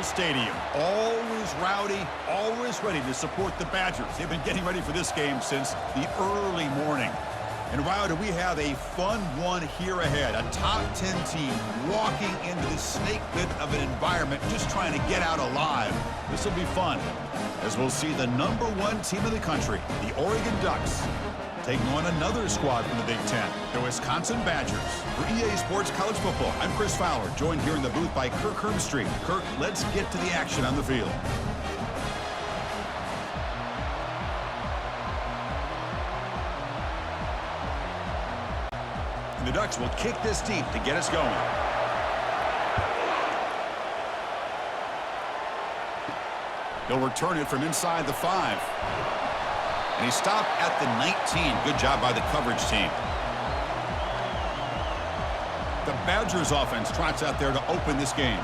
Memorial Stadium. Always rowdy, always ready to support the Badgers. They've been getting ready for this game since the early morning. And wow, do we have a fun one here ahead. A top 10 team walking into this snake pit of an environment, just trying to get out alive. This will be fun, as we'll see the #1 team in the country, the Oregon Ducks, taking on another squad from the Big Ten, the Wisconsin Badgers. For EA Sports College Football, I'm Chris Fowler, joined here in the booth by Kirk Hermstreet. Kirk, let's get to the action on the field. The Ducks will kick this deep to get us going. They'll return it from inside the 5. And he stopped at the 19. Good job by the coverage team. The Badgers offense trots out there to open this game.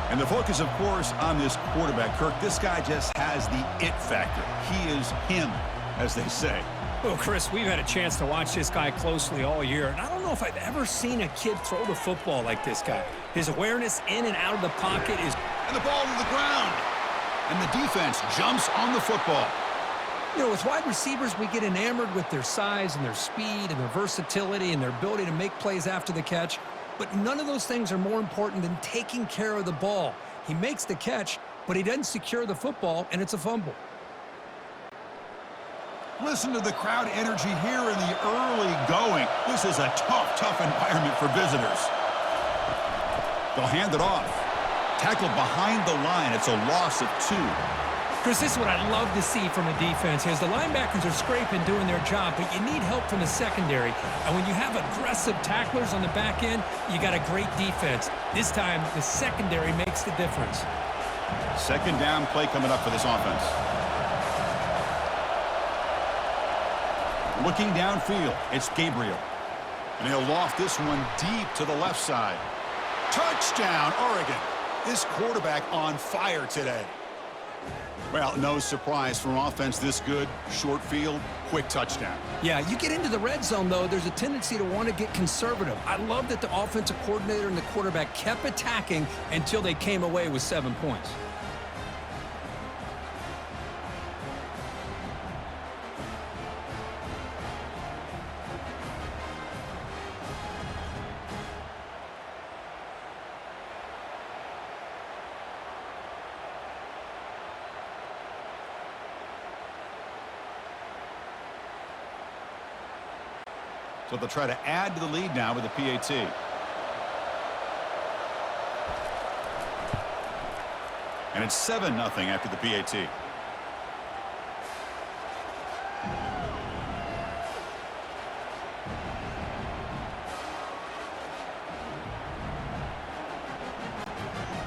And the focus, of course, on this quarterback, Kirk. This guy just has the it factor. He is him, as they say. Well, Chris, we've had a chance to watch this guy closely all year, and I don't know if I've ever seen a kid throw the football like this guy. His awareness in and out of the pocket is... And the ball to the ground. And the defense jumps on the football. You know, with wide receivers, we get enamored with their size and their speed and their versatility and their ability to make plays after the catch, but none of those things are more important than taking care of the ball. He makes the catch, but he doesn't secure the football, and it's a fumble. Listen to the crowd energy here in the early going. This is a tough environment for visitors. They'll hand it off. Tackled behind the line. It's a loss of 2. Chris, this is what I love to see from a defense. As the linebackers are scraping, doing their job, but you need help from the secondary. And when you have aggressive tacklers on the back end, you got a great defense. This time, the secondary makes the difference. Second down play coming up for this offense. Looking downfield, it's Gabriel. And he'll loft this one deep to the left side. Touchdown, Oregon. This quarterback on fire today. Well, no surprise for an offense this good. Short field, quick touchdown. Yeah, you get into the red zone, though, there's a tendency to want to get conservative. I love that the offensive coordinator and the quarterback kept attacking until they came away with 7 points. So they'll try to add to the lead now with the PAT. And it's 7-0 after the PAT.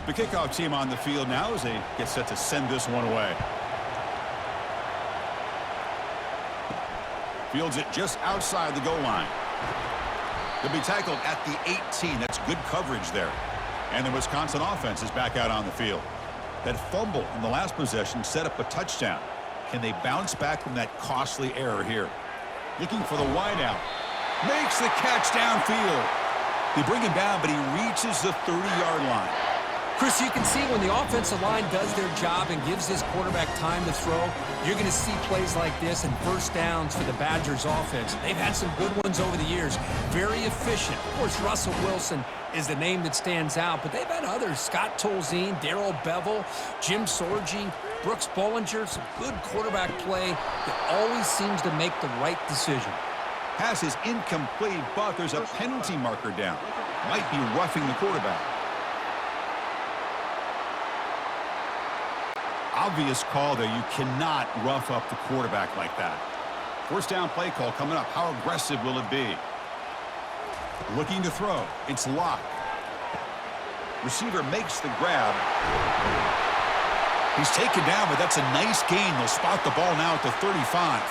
The kickoff team on the field now as they get set to send this one away. Fields it just outside the goal line. They'll be tackled at the 18. That's good coverage there. And the Wisconsin offense is back out on the field. That fumble in the last possession set up a touchdown. Can they bounce back from that costly error here? Looking for the wideout. Makes the catch downfield. They bring him down, but he reaches the 30-yard line. Chris, you can see when the offensive line does their job and gives this quarterback time to throw, you're going to see plays like this and first downs for the Badgers offense. They've had some good ones over the years. Very efficient. Of course, Russell Wilson is the name that stands out, but they've had others. Scott Tolzien, Darrell Bevel, Jim Sorgi, Brooks Bollinger. Some good quarterback play that always seems to make the right decision. Pass is incomplete, but there's a penalty marker down. Might be roughing the quarterback. Obvious call there. You cannot rough up the quarterback like that. First down play call coming up. How aggressive will it be? Looking to throw. It's Locke. Receiver makes the grab. He's taken down, but that's a nice gain. They'll spot the ball now at the 35.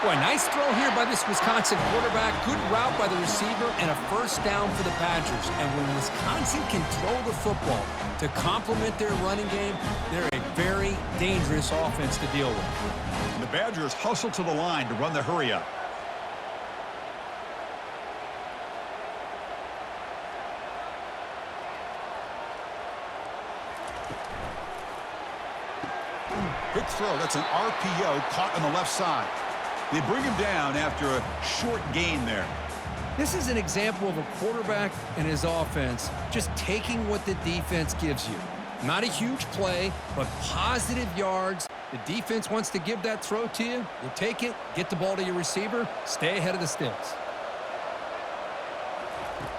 Boy, nice throw here by this Wisconsin quarterback. Good route by the receiver and a first down for the Badgers. And when Wisconsin can throw the football to complement their running game, they're a very dangerous offense to deal with. The Badgers hustle to the line to run the hurry up. Quick throw. That's an RPO caught on the left side. They bring him down after a short gain there. This is an example of a quarterback and his offense just taking what the defense gives you. Not a huge play, but positive yards. The defense wants to give that throw to you. You take it, get the ball to your receiver, stay ahead of the sticks.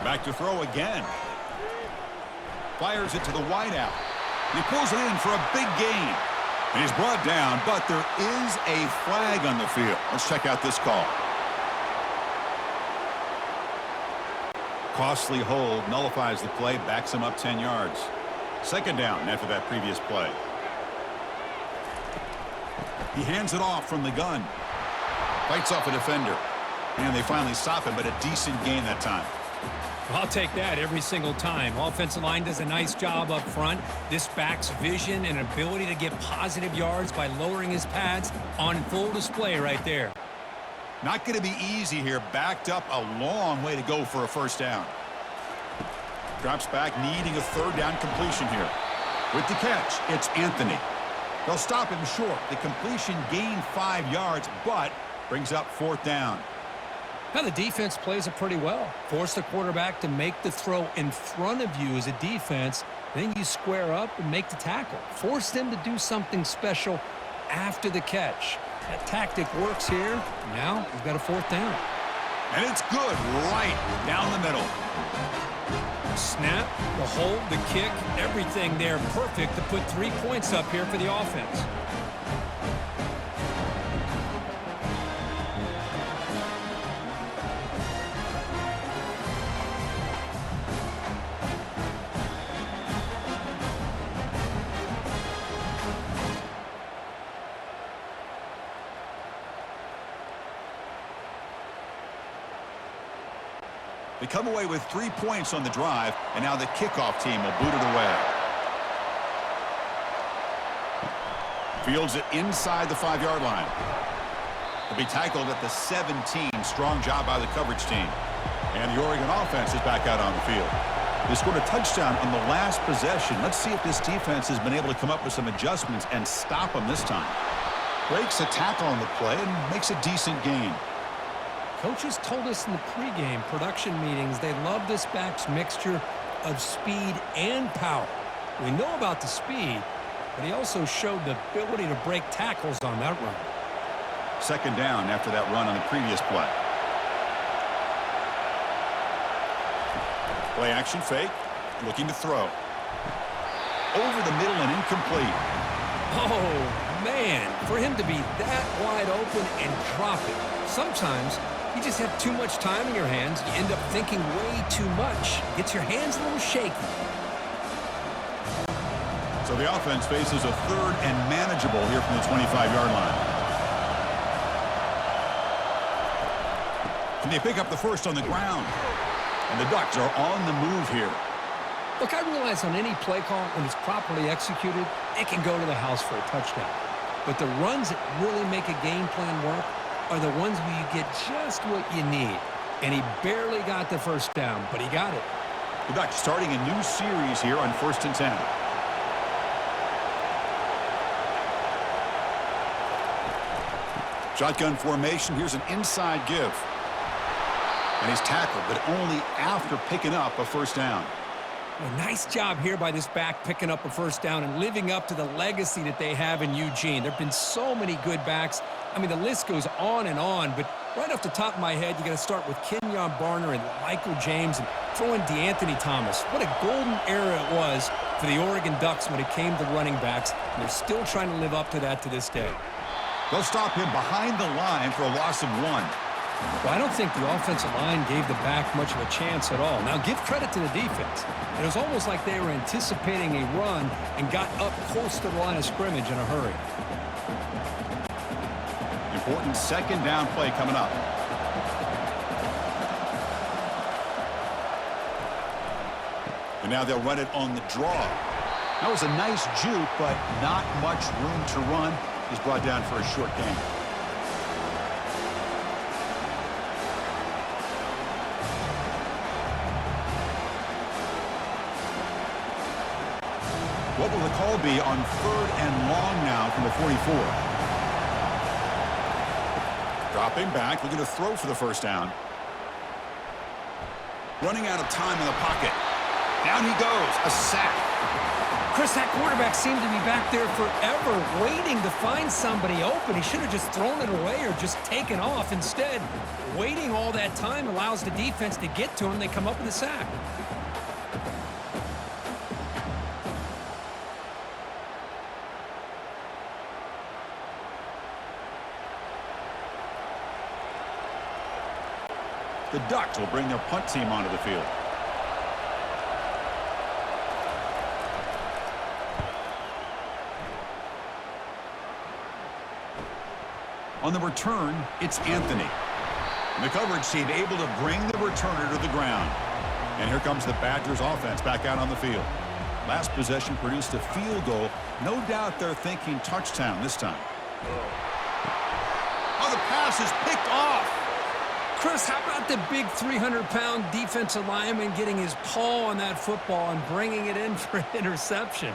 Back to throw again. Fires it to the wideout. He pulls it in for a big gain. And he's brought down, but there is a flag on the field. Let's check out this call. Costly hold, nullifies the play, backs him up 10 yards. Second down after that previous play. He hands it off from the gun. Fights off a defender. And they finally stop him, but a decent gain that time. I'll take that every single time. Offensive line does a nice job up front. This back's vision and ability to get positive yards by lowering his pads on full display right there. Not going to be easy here. Backed up a long way to go for a first down. Drops back, needing a third down completion here. With the catch, it's Anthony. They'll stop him short. The completion gained 5 yards, but brings up fourth down. Now the defense plays it pretty well. Force the quarterback to make the throw in front of you as a defense. Then you square up and make the tackle. Force them to do something special after the catch. That tactic works here. Now we've got a fourth down. And it's good right down the middle. Snap, the hold, the kick, everything there perfect to put 3 points up here for the offense. They come away with 3 points on the drive, and now the kickoff team will boot it away. Fields it inside the 5-yard line. He'll be tackled at the 17. Strong job by the coverage team. And the Oregon offense is back out on the field. They scored a touchdown on the last possession. Let's see if this defense has been able to come up with some adjustments and stop them this time. Breaks a tackle on the play and makes a decent gain. Coaches told us in the pregame production meetings they love this back's mixture of speed and power. We know about the speed, but he also showed the ability to break tackles on that run. Second down after that run on the previous play. Play action fake, looking to throw. Over the middle and incomplete. Oh, man, for him to be that wide open and drop it. Sometimes you just have too much time in your hands. You end up thinking way too much. Gets your hands a little shaky. So the offense faces a third and manageable here from the 25-yard line. Can they pick up the first on the ground? And the Ducks are on the move here. Look, I realize on any play call, when it's properly executed, it can go to the house for a touchdown. But the runs that really make a game plan work are the ones where you get just what you need. And he barely got the first down, but he got it. The Ducks starting a new series here on 1st and 10. Shotgun formation. Here's an inside give. And he's tackled, but only after picking up a first down. A nice job here by this back picking up a first down and living up to the legacy that they have in Eugene. There have been so many good backs. I mean, the list goes on, but right off the top of my head, you got to start with Kenyon Barner and Michael James and throw in DeAnthony Thomas. What a golden era it was for the Oregon Ducks when it came to running backs, and they're still trying to live up to that to this day. They'll stop him behind the line for a loss of 1. Well, I don't think the offensive line gave the back much of a chance at all. Now, give credit to the defense. It was almost like they were anticipating a run and got up close to the line of scrimmage in a hurry. Important second down play coming up. And now they'll run it on the draw. That was a nice juke, but not much room to run. He's brought down for a short gain. What will the call be on 3rd and long now from the 44? Dropping back, looking to throw for the first down. Running out of time in the pocket. Down he goes, a sack. Chris, that quarterback seemed to be back there forever, waiting to find somebody open. He should have just thrown it away or just taken off. Instead, waiting all that time allows the defense to get to him. They come up with a sack. The Ducks will bring their punt team onto the field. On the return, it's Anthony. And the coverage team able to bring the returner to the ground. And here comes the Badgers offense back out on the field. Last possession produced a field goal. No doubt they're thinking touchdown this time. Oh, the pass is picked off. Chris, how about the big 300-pound defensive lineman getting his paw on that football and bringing it in for an interception?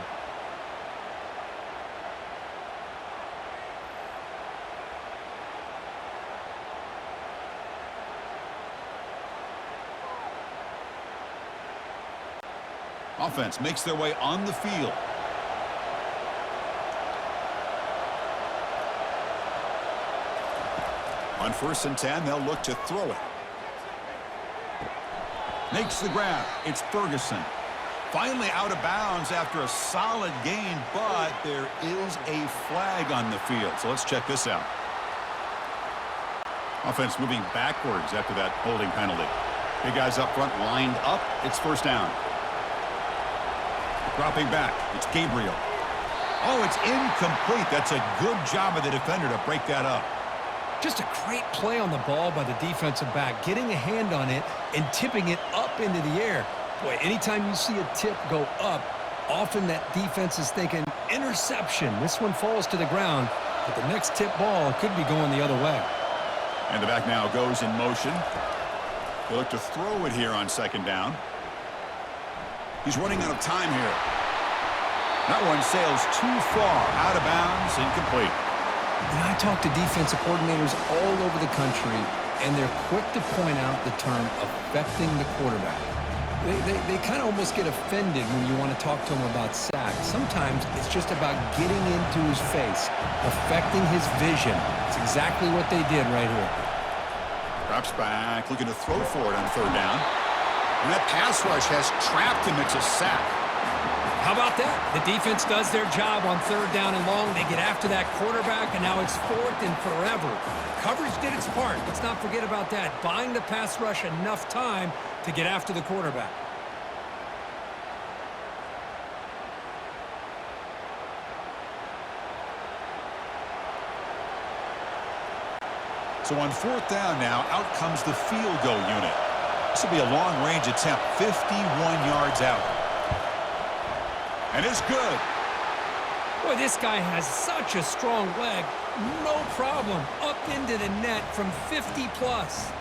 Offense makes their way on the field. On 1st and 10, they'll look to throw it. Makes the grab. It's Ferguson. Finally out of bounds after a solid gain, but there is a flag on the field. So let's check this out. Offense moving backwards after that holding penalty. Big guys up front lined up. It's first down. Dropping back. It's Gabriel. Oh, it's incomplete. That's a good job of the defender to break that up. Just a great play on the ball by the defensive back, getting a hand on it and tipping it up into the air. Boy, anytime you see a tip go up, often that defense is thinking interception. This one falls to the ground, but the next tip ball could be going the other way. And the back now goes in motion. They look to throw it here on 2nd down. He's running out of time here. That one sails too far, out of bounds, incomplete. And I talk to defensive coordinators all over the country, and they're quick to point out the term affecting the quarterback. They kind of almost get offended when you want to talk to them about sacks. Sometimes it's just about getting into his face, affecting his vision. It's exactly what they did right here. Drops back, looking to throw for it on 3rd down. And that pass rush has trapped him. It's a sack. How about that? The defense does their job on 3rd down and long. They get after that quarterback, and now it's 4th and forever. Coverage did its part. Let's not forget about that. Buying the pass rush enough time to get after the quarterback. So on 4th down now, out comes the field goal unit. This will be a long-range attempt, 51 yards out. And it's good. Boy, this guy has such a strong leg. No problem. Up into the net from 50 plus.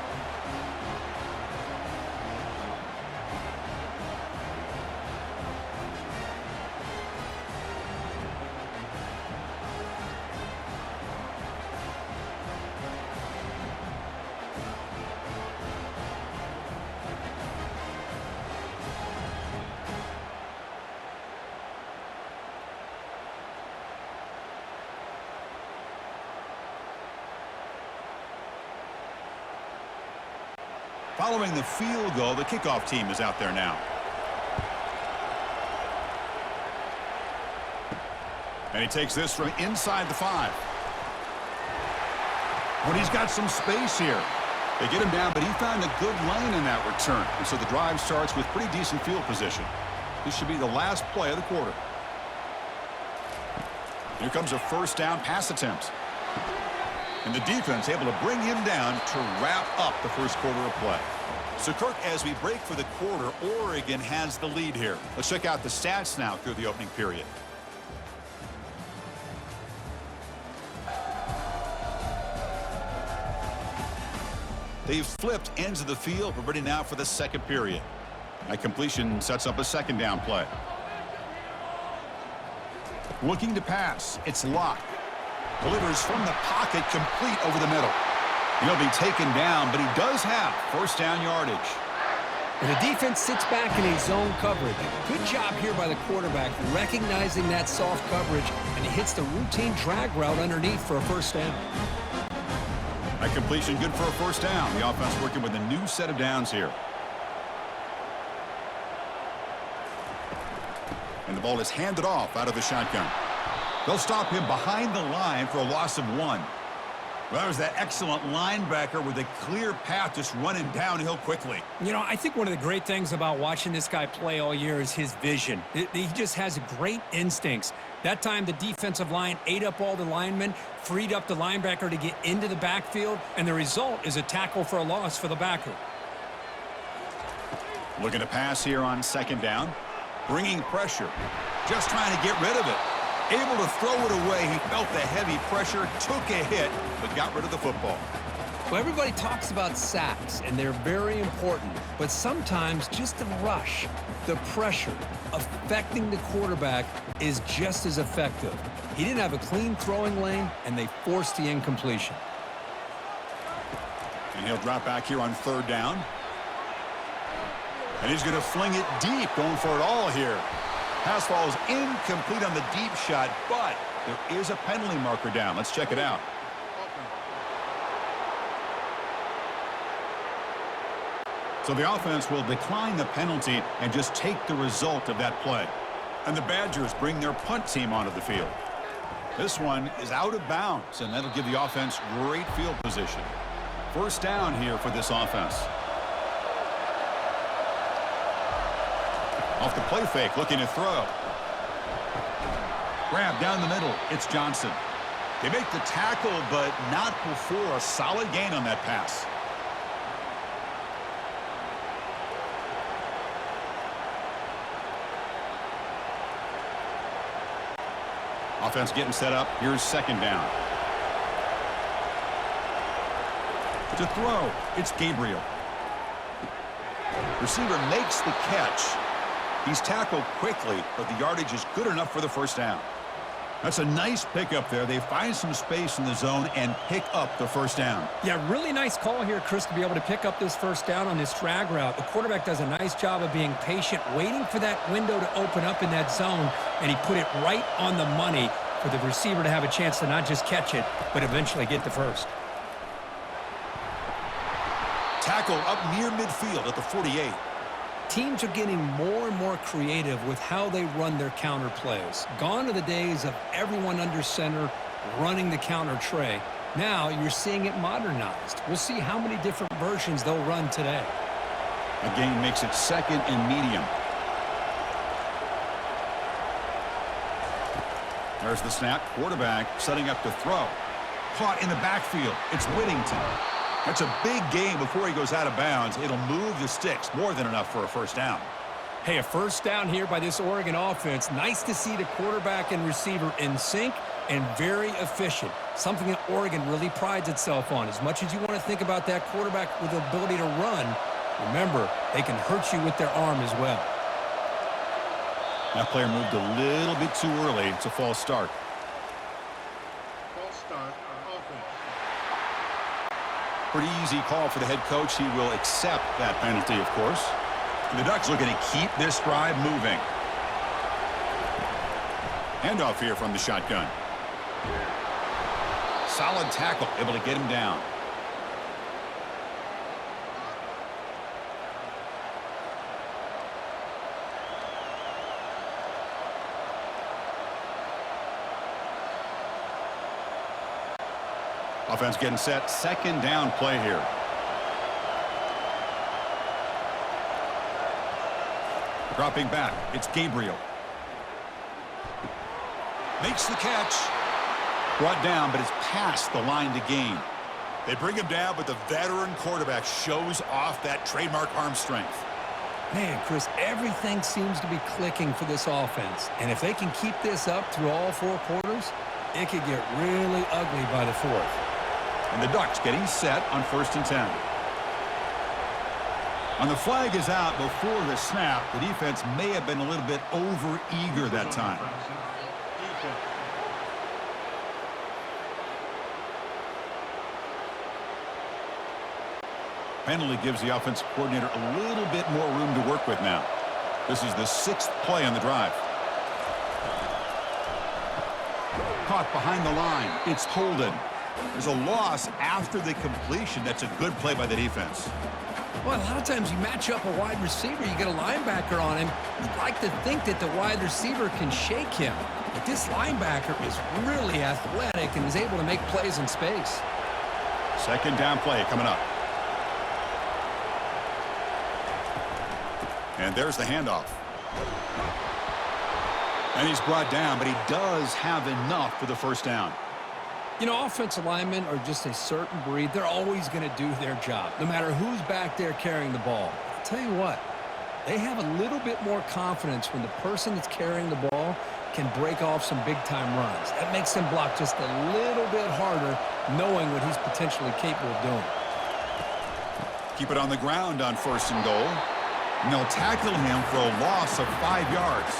Following the field goal, the kickoff team is out there now. And he takes this from inside the 5. When he's got some space here. They get him down, but he found a good lane in that return. And so the drive starts with pretty decent field position. This should be the last play of the quarter. Here comes a 1st down pass attempt. And the defense able to bring him down to wrap up the first quarter of play. So, Kirk, as we break for the quarter, Oregon has the lead here. Let's check out the stats now through the opening period. They've flipped ends of the field. We're ready now for the second period. That completion sets up a 2nd down play. Looking to pass. It's Locke. Delivers from the pocket, complete over the middle. He'll be taken down, but he does have first down yardage. And the defense sits back in a zone coverage. Good job here by the quarterback, recognizing that soft coverage, and he hits the routine drag route underneath for a first down. That completion good for a first down. The offense working with a new set of downs here. And the ball is handed off out of the shotgun. They'll stop him behind the line for a loss of 1. Well, that was that excellent linebacker with a clear path just running downhill quickly. You know, I think one of the great things about watching this guy play all year is his vision. He just has great instincts. That time, the defensive line ate up all the linemen, freed up the linebacker to get into the backfield, and the result is a tackle for a loss for the backer. Looking to pass here on second down. Bringing pressure. Just trying to get rid of it. Able to throw it away. He felt the heavy pressure, took a hit, but got rid of the football. Well, everybody talks about sacks, and they're very important. But sometimes just the rush, the pressure, affecting the quarterback is just as effective. He didn't have a clean throwing lane, and they forced the incompletion. And he'll drop back here on third down. And he's going to fling it deep, going for it all here. Pass falls incomplete on the deep shot, but there is a penalty marker down. Let's check it out. So the offense will decline the penalty and just take the result of that play. And the Badgers bring their punt team onto the field. This one is out of bounds, and that'll give the offense great field position. First down here for this offense. Off the play fake, looking to throw. Grab down the middle. It's Johnson. They make the tackle, but not before a solid gain on that pass. Offense getting set up. Here's second down. To throw, it's Gabriel. Receiver makes the catch. He's tackled quickly, but the yardage is good enough for the first down. That's a nice pickup there. They find some space in the zone and pick up the first down. Yeah, really nice call here, Chris, to be able to pick up this first down on this drag route. The quarterback does a nice job of being patient, waiting for that window to open up in that zone, and he put it right on the money for the receiver to have a chance to not just catch it, but eventually get the first. Tackle up near midfield at the 48. Teams are getting more and more creative with how they run their counter plays. Gone are the days of everyone under center running the counter tray. Now you're seeing it modernized. We'll see how many different versions they'll run today. The game makes it second and medium. There's the snap. Quarterback setting up to throw. Caught in the backfield. It's Whittington. That's a big gain before he goes out of bounds. It'll move the sticks, more than enough for a first down. Hey, a first down here by this Oregon offense. Nice to see the quarterback and receiver in sync and very efficient. Something that Oregon really prides itself on. As much as you want to think about that quarterback with the ability to run, remember, they can hurt you with their arm as well. That player moved a little bit too early. It's a false start. False start on offense. Pretty easy call for the head coach. He will accept that penalty, of course. And the Ducks looking to keep this drive moving. Handoff here from the shotgun. Solid tackle, able to get him down. Offense getting set. Second down play here. Dropping back. It's Gabriel. Makes the catch. Brought down, but it's past the line to gain. They bring him down, but the veteran quarterback shows off that trademark arm strength. Man, Chris, everything seems to be clicking for this offense. And if they can keep this up through all four quarters, it could get really ugly by the fourth. And the Ducks getting set on 1st and 10. And the flag is out before the snap. The defense may have been a little bit over-eager that time. Defense. Penalty gives the offensive coordinator a little bit more room to work with now. This is the 6th play on the drive. Caught behind the line. It's Holden. There's a loss after the completion. That's a good play by the defense. Well, a lot of times you match up a wide receiver, you get a linebacker on him. You'd like to think that the wide receiver can shake him. But this linebacker is really athletic and is able to make plays in space. Second down play coming up. And there's the handoff. And he's brought down, but he does have enough for the first down. You know, offensive linemen are just a certain breed. They're always going to do their job, no matter who's back there carrying the ball. I'll tell you what, they have a little bit more confidence when the person that's carrying the ball can break off some big-time runs. That makes them block just a little bit harder, knowing what he's potentially capable of doing. Keep it on the ground on 1st and goal. And they'll tackle him for a loss of 5 yards.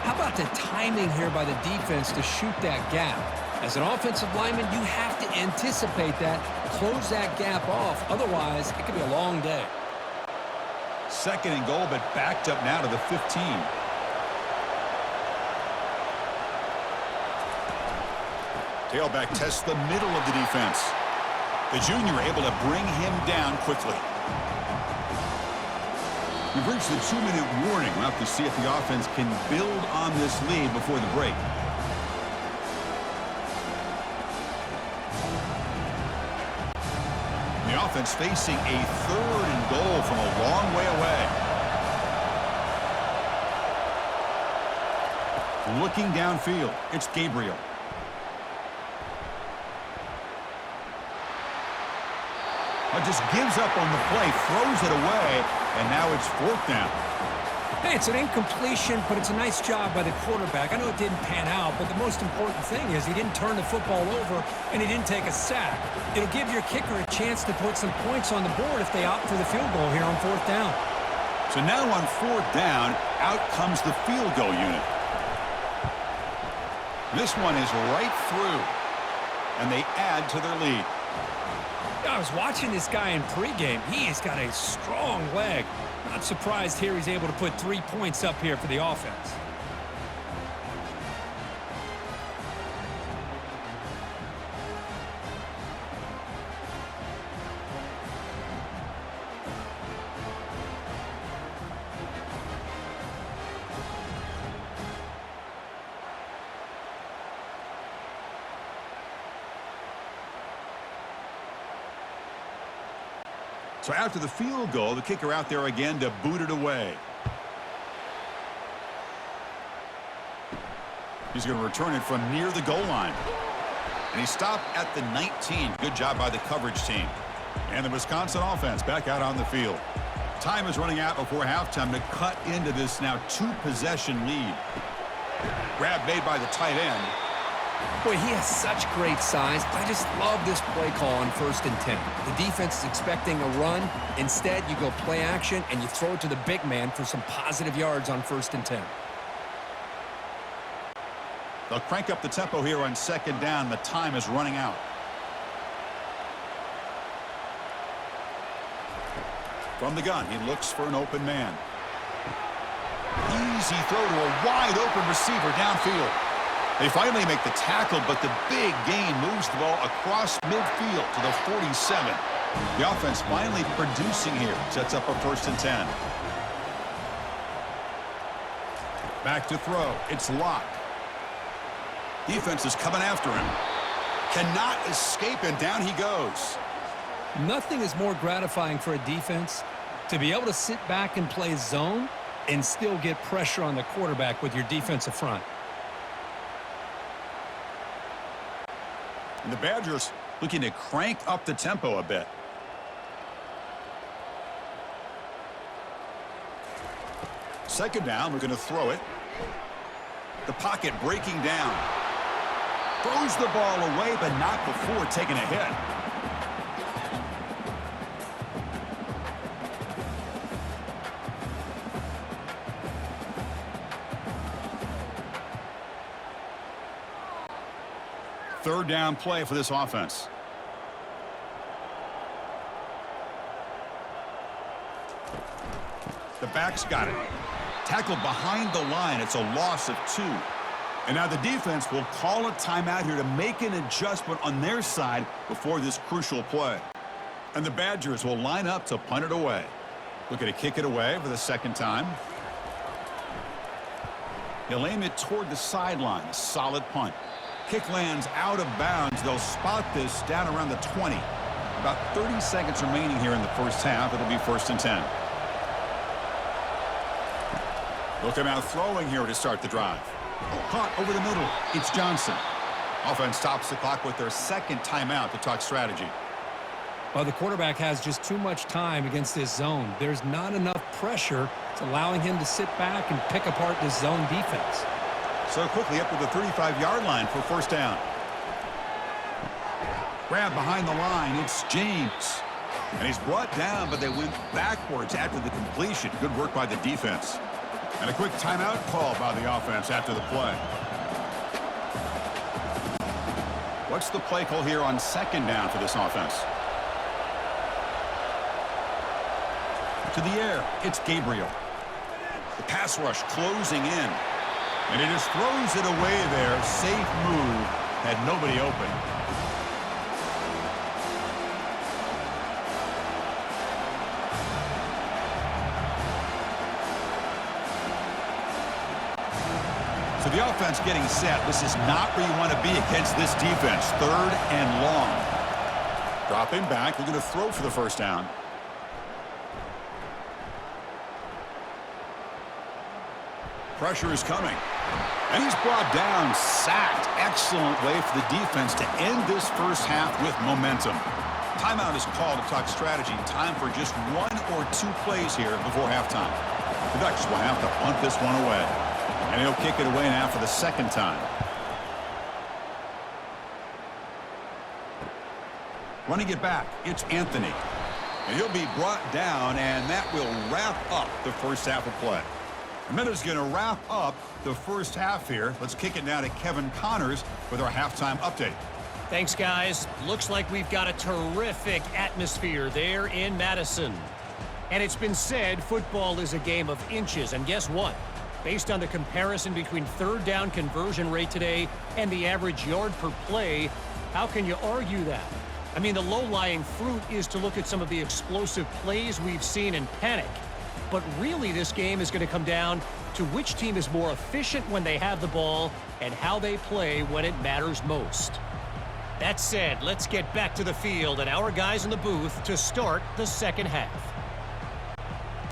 How about the timing here by the defense to shoot that gap? As an offensive lineman, you have to anticipate that, close that gap off. Otherwise, it could be a long day. 2nd and goal, but backed up now to the 15. Tailback tests the middle of the defense. The junior able to bring him down quickly. We've reached the 2-minute warning. We'll have to see if the offense can build on this lead before the break. The offense facing a 3rd and goal from a long way away. Looking downfield, it's Gabriel. Just gives up on the play, throws it away, and now it's 4th down. Hey, it's an incompletion, but it's a nice job by the quarterback. I know it didn't pan out, but the most important thing is he didn't turn the football over, and he didn't take a sack. It'll give your kicker a chance to put some points on the board if they opt for the field goal here on 4th down. So now on 4th down, out comes the field goal unit. This one is right through, and they add to their lead. I was watching this guy in pregame. He has got a strong leg. Not surprised here he's able to put 3 points up here for the offense. So after the field goal, the kicker out there again to boot it away. He's going to return it from near the goal line. And he stopped at the 19. Good job by the coverage team. And the Wisconsin offense back out on the field. Time is running out before halftime to cut into this now 2-possession lead. Grab made by the tight end. Boy, he has such great size. I just love this play call on 1st and 10. The defense is expecting a run. Instead, you go play action, and you throw it to the big man for some positive yards on 1st and 10. They'll crank up the tempo here on 2nd down. The time is running out. From the gun, he looks for an open man. Easy throw to a wide-open receiver downfield. They finally make the tackle, but the big gain moves the ball across midfield to the 47. The offense finally producing here. Sets up a 1st and 10. Back to throw. It's locked. Defense is coming after him. Cannot escape, and down he goes. Nothing is more gratifying for a defense to be able to sit back and play zone and still get pressure on the quarterback with your defensive front. And the Badgers looking to crank up the tempo a bit. Second down, we're going to throw it. The pocket breaking down. Throws the ball away, but not before taking a hit. Third down play for this offense. The back's got it. Tackled behind the line. It's a loss of 2. And now the defense will call a timeout here to make an adjustment on their side before this crucial play. And the Badgers will line up to punt it away. Looking to kick it away for the second time. He'll aim it toward the sideline. A solid punt. Kick lands out of bounds. They'll spot this down around the 20. About 30 seconds remaining here in the first half. It'll be 1st and 10. They'll come out throwing here to start the drive. Caught over the middle. It's Johnson. Offense stops the clock with their second timeout to talk strategy. Well, the quarterback has just too much time against this zone. There's not enough pressure. It's allowing him to sit back and pick apart this zone defense. So quickly up to the 35-yard line for 1st down. Grab behind the line. It's James. And he's brought down, but they went backwards after the completion. Good work by the defense. And a quick timeout call by the offense after the play. What's the play call here on 2nd down for this offense? To the air, it's Gabriel. The pass rush closing in. And he just throws it away there. Safe move. Had nobody open. So the offense getting set. This is not where you want to be against this defense. 3rd and long. Dropping back. They're going to throw for the 1st down. Pressure is coming. And he's brought down, sacked. Excellent way for the defense to end this first half with momentum. Timeout is called to talk strategy. Time for just 1 or 2 plays here before halftime. The Ducks will have to punt this one away. And he'll kick it away now for the 2nd time. Running it back, it's Anthony. And he'll be brought down, and that will wrap up the first half of play. A minute's going to wrap up the first half here. Let's kick it now to Kevin Connors with our halftime update. Thanks, guys. Looks like we've got a terrific atmosphere there in Madison. And it's been said football is a game of inches. And guess what? Based on the comparison between 3rd down conversion rate today and the average yard per play, how can you argue that? I mean, the low-lying fruit is to look at some of the explosive plays we've seen and panic. But really, this game is going to come down to which team is more efficient when they have the ball and how they play when it matters most. That said, let's get back to the field and our guys in the booth to start the second half.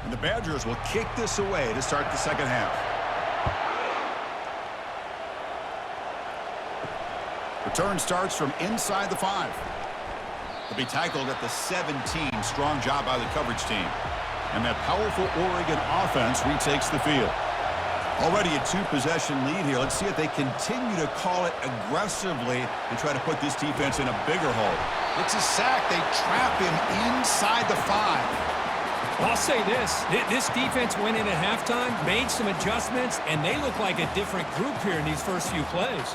And the Badgers will kick this away to start the second half. Return starts from inside the 5. They'll be tackled at the 17. Strong job by the coverage team. And that powerful Oregon offense retakes the field. Already a 2-possession lead here. Let's see if they continue to call it aggressively and try to put this defense in a bigger hole. It's a sack. They trap him inside the 5. I'll say this. This defense went in at halftime, made some adjustments, and they look like a different group here in these first few plays.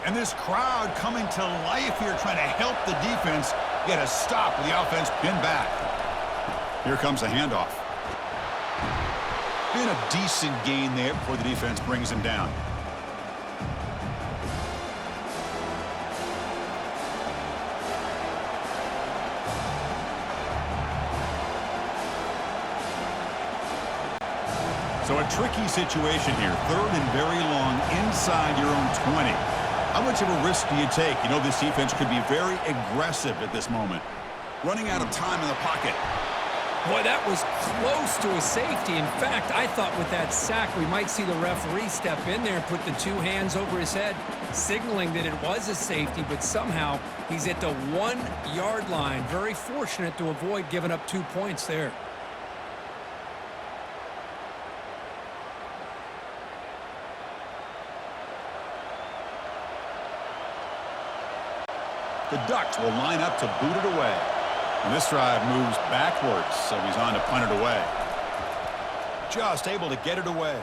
And this crowd coming to life here, trying to help the defense get a stop with the offense pinned back. Here comes a handoff. Been a decent gain there before the defense brings him down. So a tricky situation here. 3rd and very long inside your own 20. How much of a risk do you take? You know this defense could be very aggressive at this moment. Running out of time in the pocket. Boy, that was close to a safety. In fact, I thought with that sack we might see the referee step in there and put the 2 hands over his head, signaling that it was a safety, but somehow he's at the 1-yard line. Very fortunate to avoid giving up 2 points there. The Ducks will line up to boot it away. And this drive moves backwards, so he's on to punt it away. just able to get it away.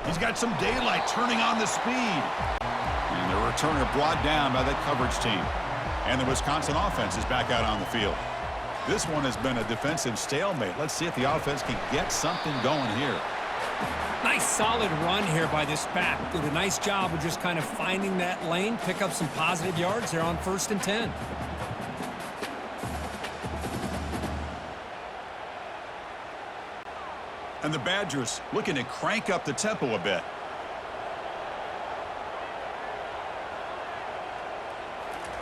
He's got some daylight turning on the speed. And the returner brought down by the coverage team. And the Wisconsin offense is back out on the field. This one has been a defensive stalemate. Let's see if the offense can get something going here. Nice solid run here by this back. Did a nice job of just kind of finding that lane, pick up some positive yards there on 1st and 10. And the Badgers looking to crank up the tempo a bit.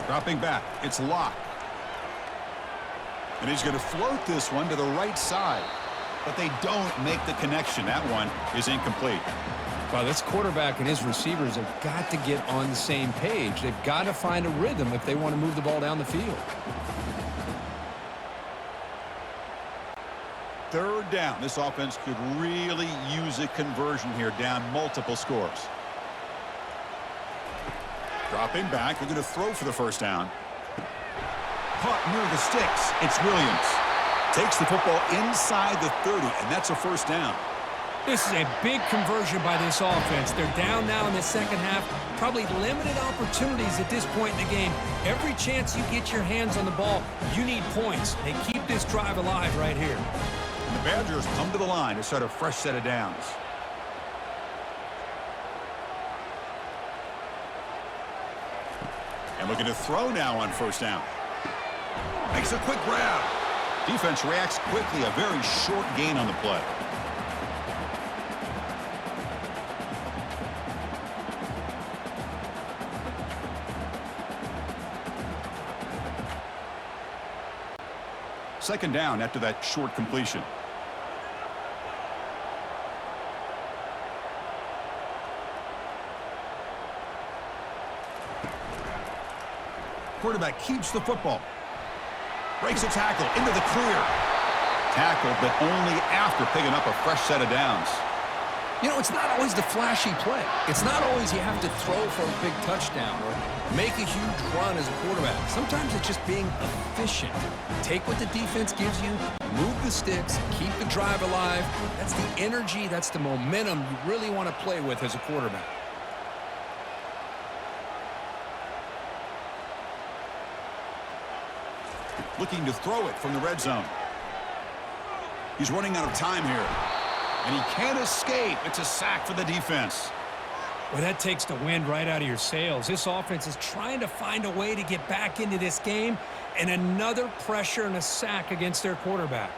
Dropping back, it's Locke. And he's going to float this one to the right side. But they don't make the connection. That one is incomplete. Well, this quarterback and his receivers have got to get on the same page. They've got to find a rhythm if they want to move the ball down the field. 3rd down. This offense could really use a conversion here, down multiple scores. Dropping back, they're going to throw for the 1st down. Caught near the sticks. It's Williams. Takes the football inside the 30, and that's a 1st down. This is a big conversion by this offense. They're down now in the second half. Probably limited opportunities at this point in the game. Every chance you get your hands on the ball, you need points. They keep this drive alive right here. And the Badgers come to the line to start a fresh set of downs. And looking to throw now on 1st down. Makes a quick grab. Defense reacts quickly, a very short gain on the play. Second down after that short completion. Quarterback keeps the football. Breaks a tackle into the clear. Tackled, but only after picking up a fresh set of downs. You know, it's not always the flashy play. It's not always you have to throw for a big touchdown or make a huge run as a quarterback. Sometimes it's just being efficient. Take what the defense gives you, move the sticks, keep the drive alive. That's the energy, that's the momentum you really want to play with as a quarterback. Looking to throw it from the red zone. He's running out of time here. And he can't escape. It's a sack for the defense. Well, that takes the wind right out of your sails. This offense is trying to find a way to get back into this game, and another pressure and a sack against their quarterback.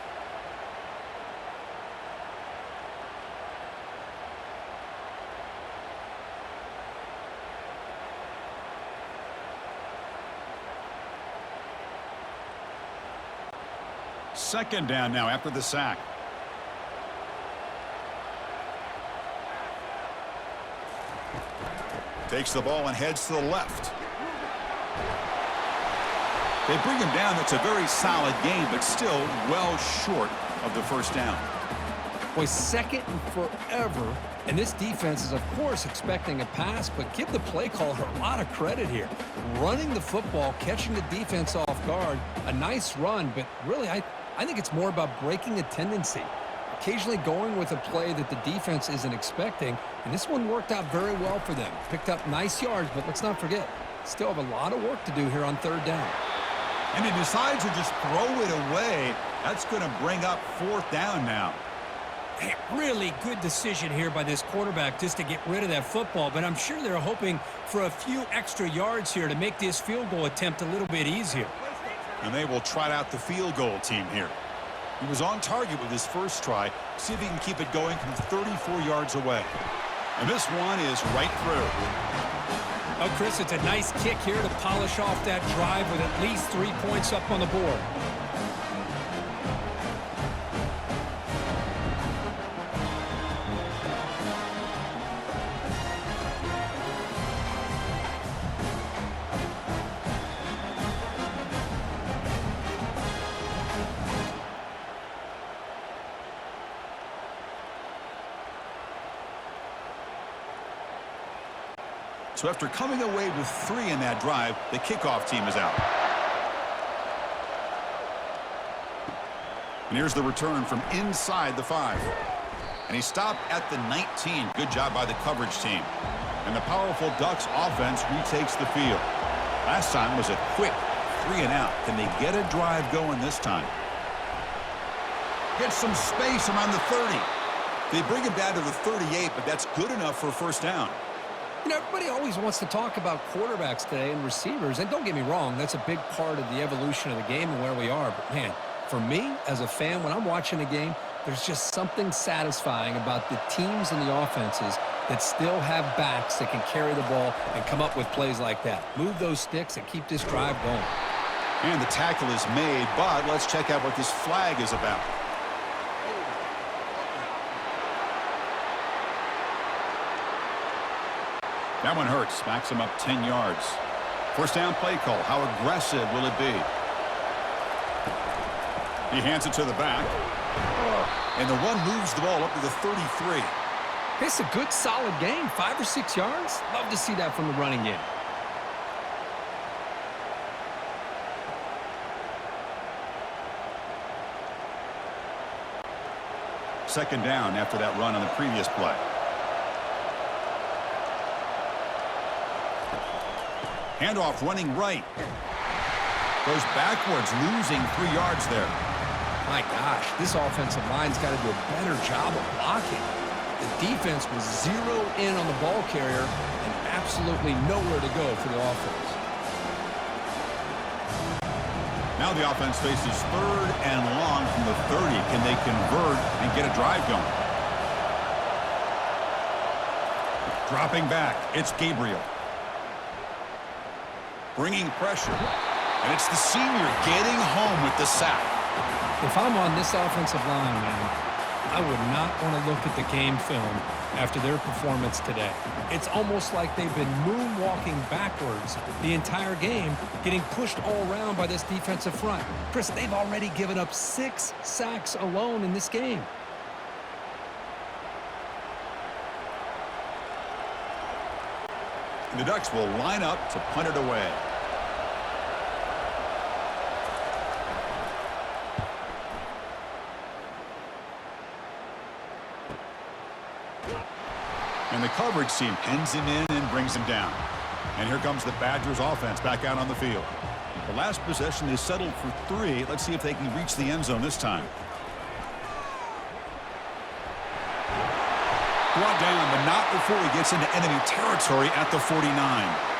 Second down now after the sack. Takes the ball and heads to the left. They bring him down. That's a very solid game, but still well short of the 1st down. Boy, 2nd and forever. And this defense is, of course, expecting a pass, but give the play caller a lot of credit here. Running the football, catching the defense off guard, a nice run, but really, I think it's more about breaking a tendency. Occasionally going with a play that the defense isn't expecting, and this one worked out very well for them. Picked up nice yards, but let's not forget, still have a lot of work to do here on 3rd down. And he decides to just throw it away. That's going to bring up 4th down now. Hey, really good decision here by this quarterback just to get rid of that football, but I'm sure they're hoping for a few extra yards here to make this field goal attempt a little bit easier. And they will trot out the field goal team here. He was on target with his first try. See if he can keep it going from 34 yards away. And this one is right through. Oh, Chris, it's a nice kick here to polish off that drive with at least 3 points up on the board. So after coming away with 3 in that drive, the kickoff team is out. And And here's the return from inside the 5. And he stopped at the 19. Good job by the coverage team. And the powerful Ducks offense retakes the field. Last time was a quick 3-and-out. Can they get a drive going this time? Get some space around the 30. They bring him down to the 38, but that's good enough for a first down. You know, everybody always wants to talk about quarterbacks today and receivers, and don't get me wrong, that's a big part of the evolution of the game and where we are. But, man, for me, as a fan, when I'm watching a game, there's just something satisfying about the teams and the offenses that still have backs that can carry the ball and come up with plays like that. Move those sticks and keep this drive going. And the tackle is made, but let's check out what this flag is about. That one hurts. Backs him up 10 yards. First down play call. How aggressive will it be? He hands it to the back. And the run moves the ball up to the 33. It's a good, solid game. 5 or 6 yards. Love to see that from the running game. Second down after that run on the previous play. Handoff running right. Goes backwards, losing 3 yards there. My gosh, this offensive line's got to do a better job of blocking. The defense was zeroed in on the ball carrier and absolutely nowhere to go for the offense. Now the offense faces 3rd and long from the 30. Can they convert and get a drive going? Dropping back, it's Gabriel. Bringing pressure. And it's the senior getting home with the sack. If I'm on this offensive line, man, I would not want to look at the game film after their performance today. It's almost like they've been moonwalking backwards the entire game, getting pushed all around by this defensive front. Chris, they've already given up 6 sacks alone in this game. The Ducks will line up to punt it away. And the coverage team pins him in and brings him down. And here comes the Badgers offense back out on the field. The last possession, they settled for 3. Let's see if they can reach the end zone this time. Brought down, but not before he gets into enemy territory at the 49.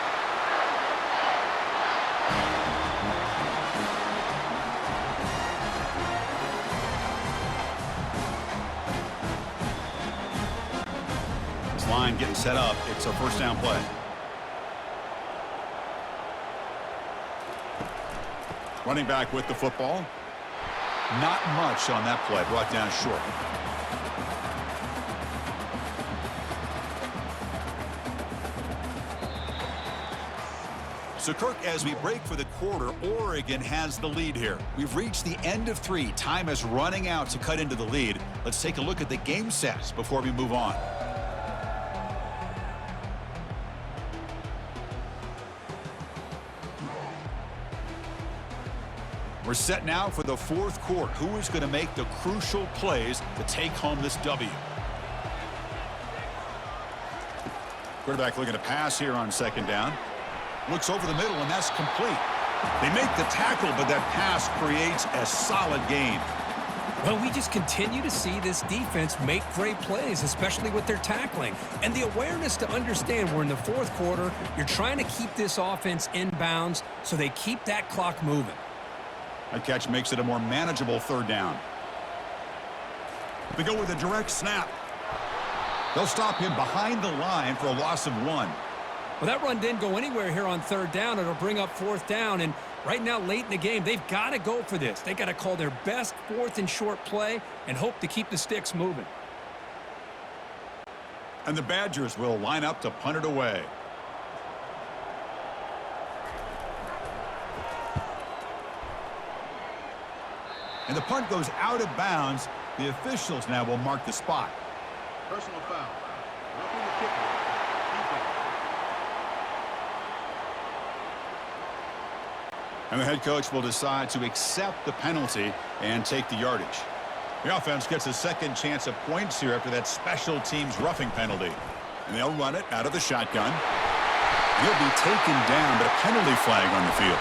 This line getting set up. It's a first down play. Running back with the football. Not much on that play. Brought down short. So, Kirk, as we break for the quarter, Oregon has the lead here. We've reached the end of 3. Time is running out to cut into the lead. Let's take a look at the game sets before we move on. We're set now for the 4th quarter. Who is going to make the crucial plays to take home this W? Quarterback looking to pass here on second down. Looks over the middle, and that's complete. They make the tackle, but that pass creates a solid gain. Well, we just continue to see this defense make great plays, especially with their tackling. And the awareness to understand we're in the 4th quarter, you're trying to keep this offense in bounds so they keep that clock moving. That catch makes it a more manageable 3rd down. They go with a direct snap. They'll stop him behind the line for a loss of 1. Well, that run didn't go anywhere here on 3rd down. It'll bring up 4th down. And right now, late in the game, they've got to go for this. They've got to call their best 4th and short play and hope to keep the sticks moving. And the Badgers will line up to punt it away. And the punt goes out of bounds. The officials now will mark the spot. Personal foul. Roughing the kicker. And the head coach will decide to accept the penalty and take the yardage. The offense gets a second chance at points here after that special teams roughing penalty. And they'll run it out of the shotgun. He'll be taken down, but a penalty flag on the field.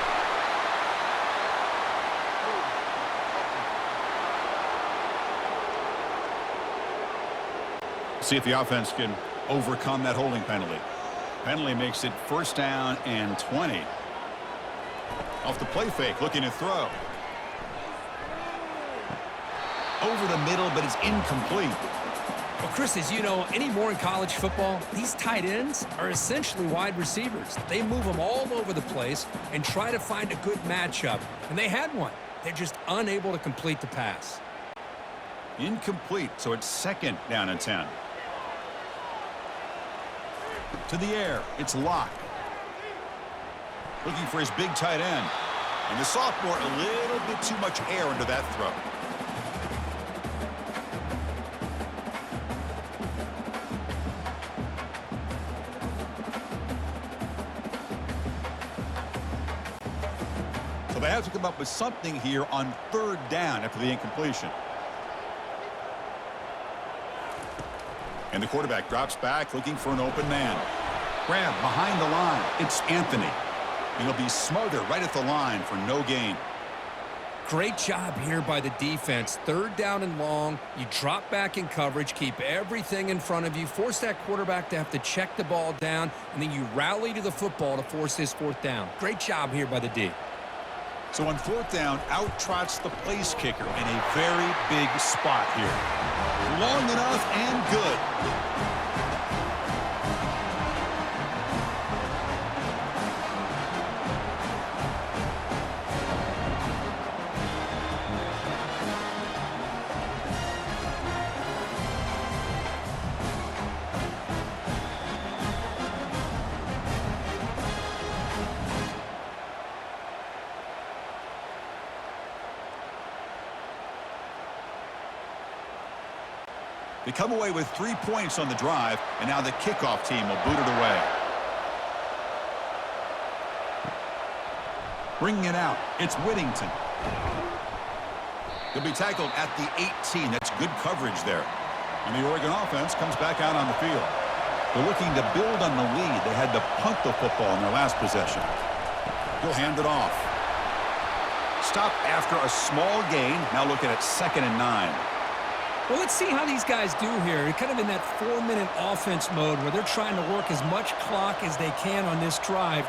See if the offense can overcome that holding penalty. Penalty makes it first down and 20. Off the play fake, looking to throw. Over the middle, but it's incomplete. Well, Chris, as you know, anymore in college football, these tight ends are essentially wide receivers. They move them all over the place and try to find a good matchup. And they had one. They're just unable to complete the pass. Incomplete, so it's second down and 10. To the air, it's Locke. Looking for his big tight end. And the sophomore, a little bit too much air under that throw. So they have to come up with something here on third down after the incompletion. And the quarterback drops back looking for an open man. Grab behind the line. It's Anthony. And he'll be smothered right at the line for no gain. Great job here by the defense. Third down and long. You drop back in coverage, keep everything in front of you, force that quarterback to have to check the ball down, and then you rally to the football to force this fourth down. Great job here by the D. So on fourth down, out trots the place kicker in a very big spot here. Long enough and good. They come away with 3 points on the drive, and now the kickoff team will boot it away. Bringing it out, it's Whittington. He'll be tackled at the 18. That's good coverage there. And the Oregon offense comes back out on the field. They're looking to build on the lead. They had to punt the football in their last possession. He'll hand it off. Stop after a small gain. Now looking at 2nd and 9. Well, let's see how these guys do here. They're kind of in that 4-minute offense mode where they're trying to work as much clock as they can on this drive,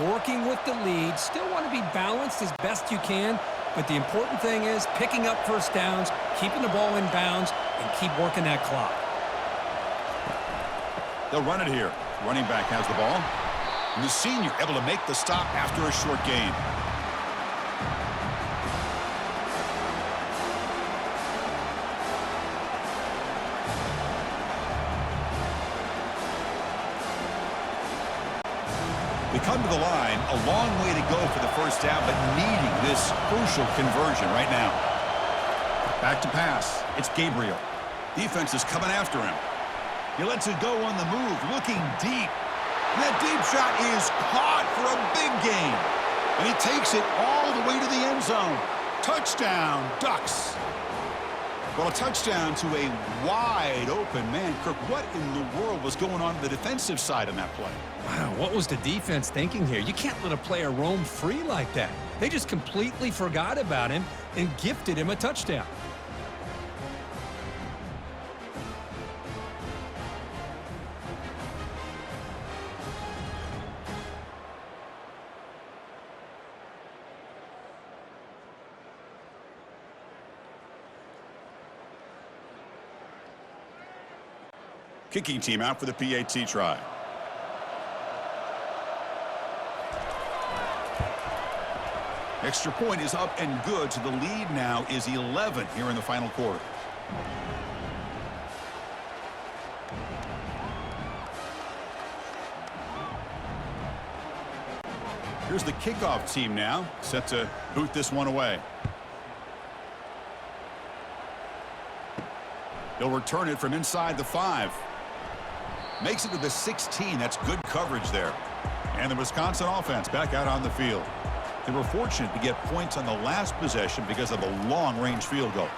working with the lead. Still want to be balanced as best you can, but the important thing is picking up first downs, keeping the ball in bounds, and keep working that clock. They'll run it here. Running back has the ball. And the senior able to make the stop after a short gain. They come to the line, a long way to go for the first down, but needing this crucial conversion right now. Back to pass. It's Gabriel. Defense is coming after him. He lets it go on the move, looking deep. And that deep shot is caught for a big gain. And he takes it all the way to the end zone. Touchdown, Ducks. Well, a touchdown to a wide open man. Kirk, what in the world was going on the defensive side on that play? Wow, what was the defense thinking here? You can't let a player roam free like that. They just completely forgot about him and gifted him a touchdown. Kicking team out for the PAT try. Extra point is up and good, so the lead now is 11 here in the final quarter. Here's the kickoff team now, set to boot this one away. They'll return it from inside the 5. Makes it to the 16. That's good coverage there. And the Wisconsin offense back out on the field. They were fortunate to get points on the last possession because of a long-range field goal.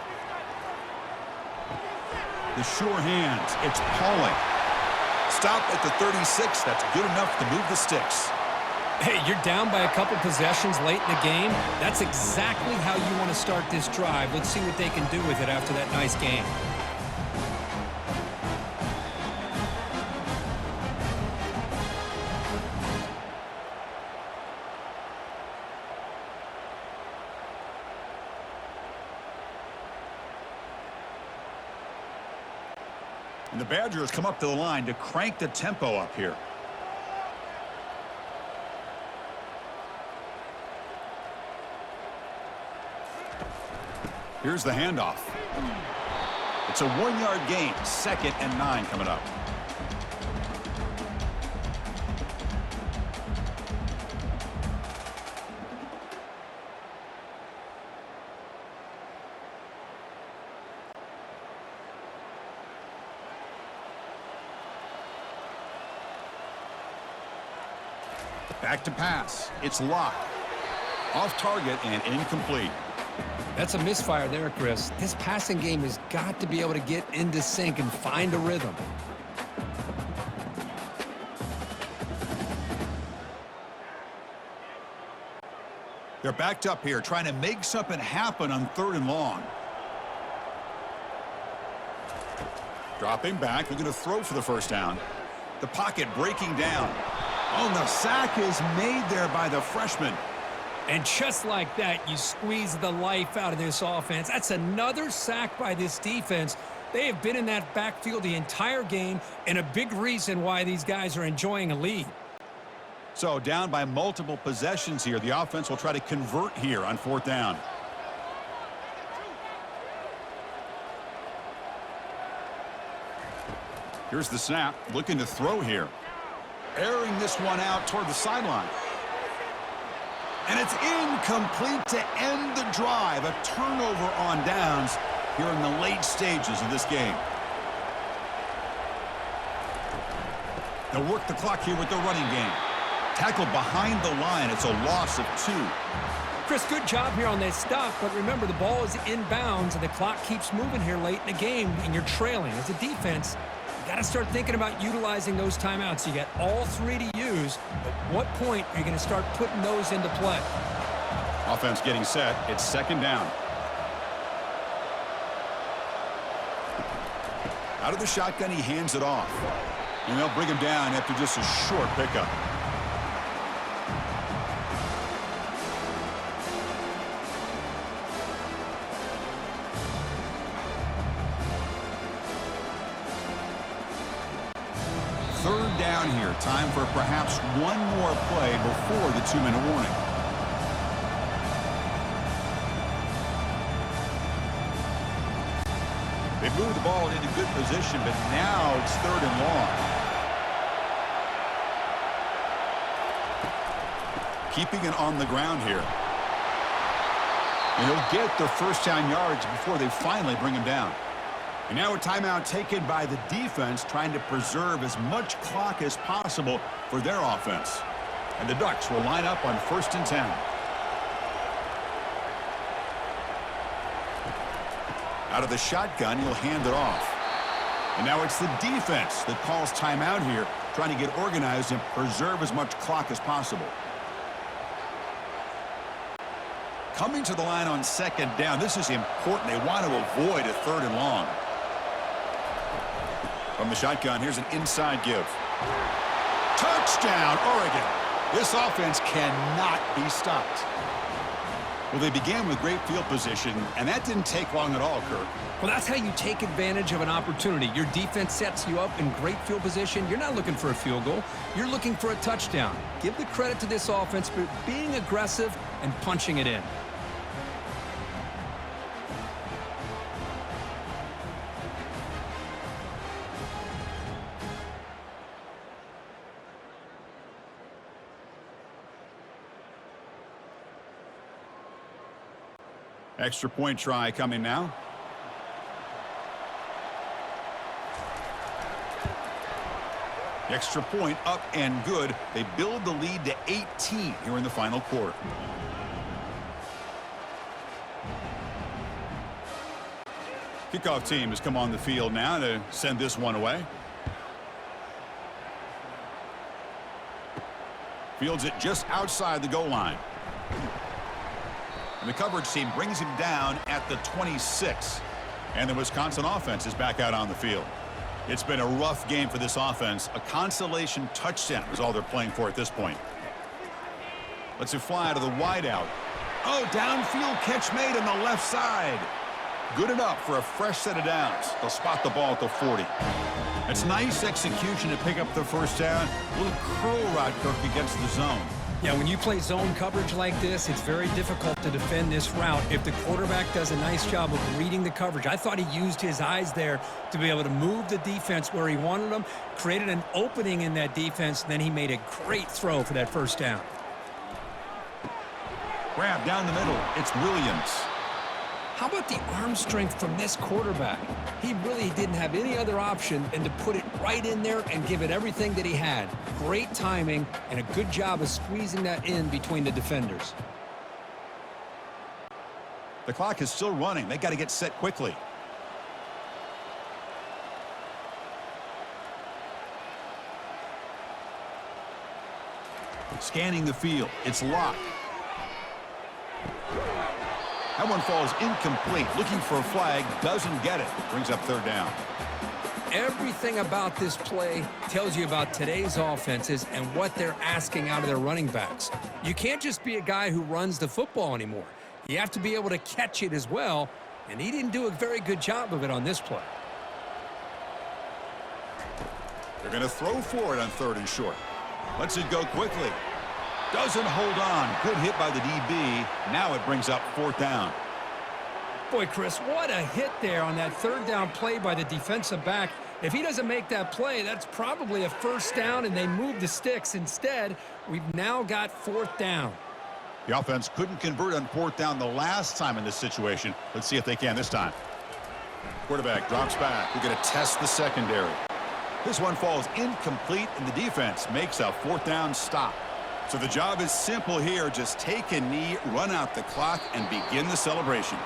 The sure hands. It's Pauling. Stop at the 36. That's good enough to move the sticks. Hey, you're down by a couple possessions late in the game. That's exactly how you want to start this drive. Let's see what they can do with it after that nice game. And the Badgers come up to the line to crank the tempo up here. Here's the handoff. It's a 1-yard gain. 2nd and 9 coming up. Back to pass. It's locked. Off target and incomplete. That's a misfire there, Chris. This passing game has got to be able to get into sync and find a rhythm. They're backed up here, trying to make something happen on 3rd and long. Dropping back, they're going to throw for the first down. The pocket breaking down. Oh, and the sack is made there by the freshman. And just like that, you squeeze the life out of this offense. That's another sack by this defense. They have been in that backfield the entire game, and a big reason why these guys are enjoying a lead. So down by multiple possessions here. The offense will try to convert here on 4th down. Here's the snap. Looking to throw here. Airing this one out toward the sideline. And it's incomplete to end the drive. A turnover on downs here in the late stages of this game. They'll work the clock here with the running game. Tackled behind the line. It's a loss of 2. Chris, good job here on that stop, but remember the ball is inbounds and the clock keeps moving here late in the game and you're trailing. As a defense, you got to start thinking about utilizing those timeouts. You got all 3 to use. At what point are you going to start putting those into play? Offense getting set. It's 2nd down. Out of the shotgun, he hands it off. And they'll bring him down after just a short pickup. Third down here. Time for perhaps one more play before the 2-minute warning. They moved the ball into good position, but now it's 3rd and long. Keeping it on the ground here. And he'll get the first down yards before they finally bring him down. And now a timeout taken by the defense, trying to preserve as much clock as possible for their offense. And the Ducks will line up on 1st and 10. Out of the shotgun, he'll hand it off. And now it's the defense that calls timeout here, trying to get organized and preserve as much clock as possible. Coming to the line on 2nd down, this is important. They want to avoid a 3rd and long. From the shotgun, here's an inside give. Touchdown, Oregon. This offense cannot be stopped. Well, they began with great field position, and that didn't take long at all, Kirk. Well, that's how you take advantage of an opportunity. Your defense sets you up in great field position. You're not looking for a field goal. You're looking for a touchdown. Give the credit to this offense for being aggressive and punching it in. Extra point try coming now. Extra point up and good. They build the lead to 18 here in the final quarter. Kickoff team has come on the field now to send this one away. Fields it just outside the goal line. And the coverage team brings him down at the 26. And the Wisconsin offense is back out on the field. It's been a rough game for this offense. A consolation touchdown is all they're playing for at this point. Let's it fly to the wideout. Oh, downfield catch made on the left side. Good enough for a fresh set of downs. They'll spot the ball at the 40. It's nice execution to pick up the first down. A little curl rod, Kirk, against the zone. Yeah, when you play zone coverage like this, it's very difficult to defend this route if the quarterback does a nice job of reading the coverage. I thought he used his eyes there to be able to move the defense where he wanted them, created an opening in that defense, then he made a great throw for that first down. Grab down the middle. It's Williams. How about the arm strength from this quarterback? He really didn't have any other option than to put it right in there and give it everything that he had. Great timing and a good job of squeezing that in between the defenders. The clock is still running. They got to get set quickly. Scanning the field. It's locked. That one falls incomplete. Looking for a flag. Doesn't get it. Brings up third down. Everything about this play tells you about today's offenses and what they're asking out of their running backs. You can't just be a guy who runs the football anymore. You have to be able to catch it as well, and he didn't do a very good job of it on this play. They're going to throw for it on third and short. Lets it go quickly. Doesn't hold on. Good hit by the DB. Now it brings up fourth down. Boy, Chris, what a hit there on that third down play by the defensive back. If he doesn't make that play, that's probably a first down, and they move the sticks. Instead, we've now got fourth down. The offense couldn't convert on fourth down the last time in this situation. Let's see if they can this time. Quarterback drops back. We're going to test the secondary. This one falls incomplete, and the defense makes a fourth down stop. So the job is simple here. Just take a knee, run out the clock, and begin the celebration.